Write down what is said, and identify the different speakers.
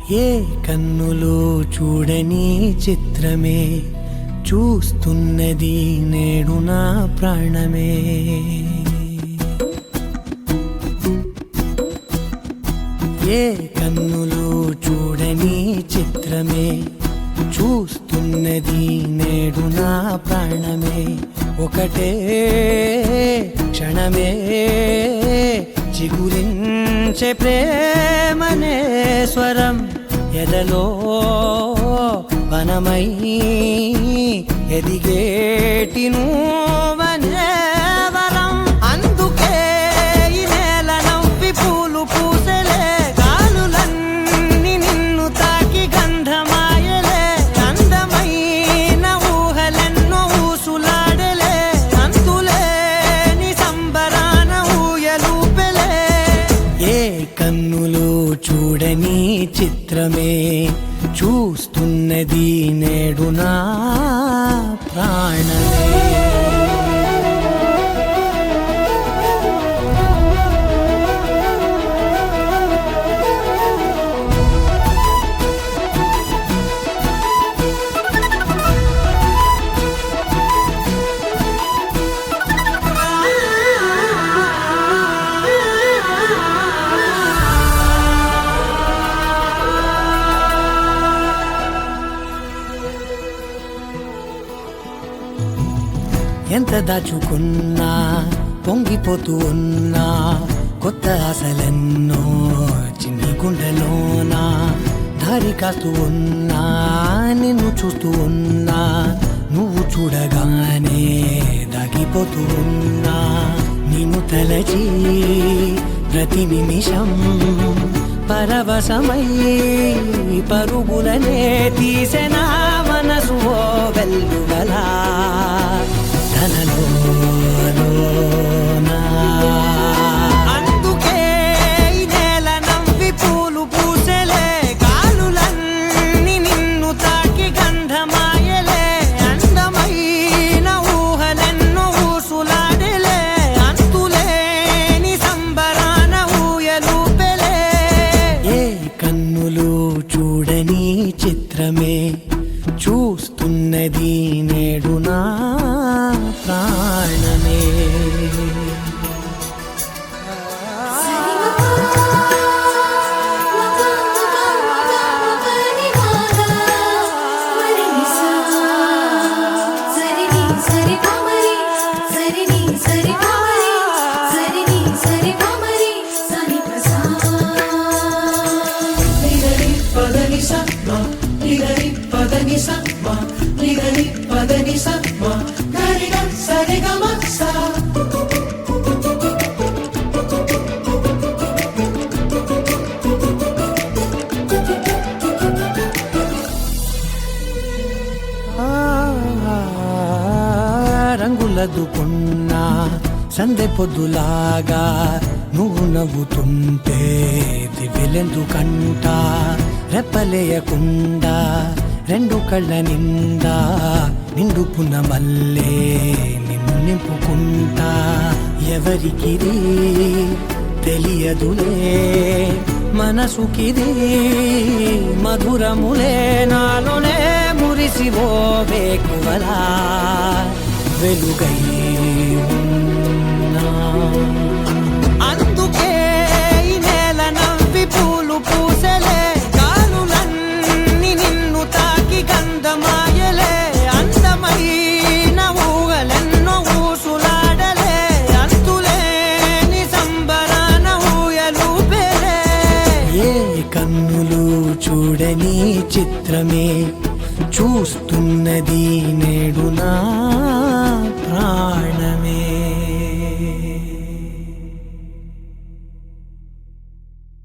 Speaker 1: ఏ కన్నులు చూడని చిత్రమే చూస్తున్నది నేడు నా ప్రాణమే. ఏ కన్నులు చూడని చిత్రమే చూస్తున్నది నేడు నా ప్రాణమే. ఒకటే క్షణమే చిగురించే ప్రేమనే స్వరం ఎదలో వనమై ఎదిగేటి నువ్వనే వరం. అందుకే ఈ నేల నవ్వి పూలు పూసెలే, గాలులన్నీ నిన్ను తాకి గంధమాయలే. అందమైన ఊహలెన్నో ఊసులాడలే, అంతులేని సంబరాన ఊయలూపెలే. ఏ కన్నులు చూడని చిత్రమే చూస్తున్నది నేడు నా ప్రాణమే. ఎంత దాచుకున్నా పొంగిపోతూ ఉన్నా, కొత్త ఆశలెన్నో చిన్ని గుండెలోనా. దారి కాస్తూ ఉన్నా, నిన్ను చూస్తూ ఉన్నా, నువ్వు చూడగానే దాగిపోతూ ఉన్నా. నిన్ను తలచి ప్రతి నిమిషం పరవశమై పరుగులనే తీసెనా మనసు ఓ వెల్లువలా. అందుకే ఈ నేల నవ్వి పూలు పూసెలే, గాలులన్నీ నిన్ను తాకి గంధమాయలే. అందమైన ఊహలెన్నో ఊసులాడలే, అంతులేని సంబరాన ఊయలూపెలే. ఏ కన్నులు చూడని చిత్రమే చూస్తున్నది నేడు నా ప్రాణమే. రంగులదుకున్నా సందె పొద్దులాగా నువ్వు నవ్వుతుంటే దివ్యలెందుకంట. రెప్పలేయకుండా రెండు కళ్ళ నిండా నిండుకున్న మల్లే నిన్ను నింపుకుంటా. ఎవరికిది తెలియదులే మనసుకిది మధురములే, నాలోనే మురిసివో వేకువలా వెలుగై ఉన్నా. అందుకే ఈ నేల నవ్వి పూలు పూసెలే, గాలులన్నీ నిన్ను తాకి గంధమాయలే. అందమైన ఊహలెన్నో ఊసులాడలే, అంతులేని సంబరాన ఊయలూపెలే. ఏ కన్నులు చూడని చిత్రమే చూస్తున్నది నేడు నా ప్రాణమే.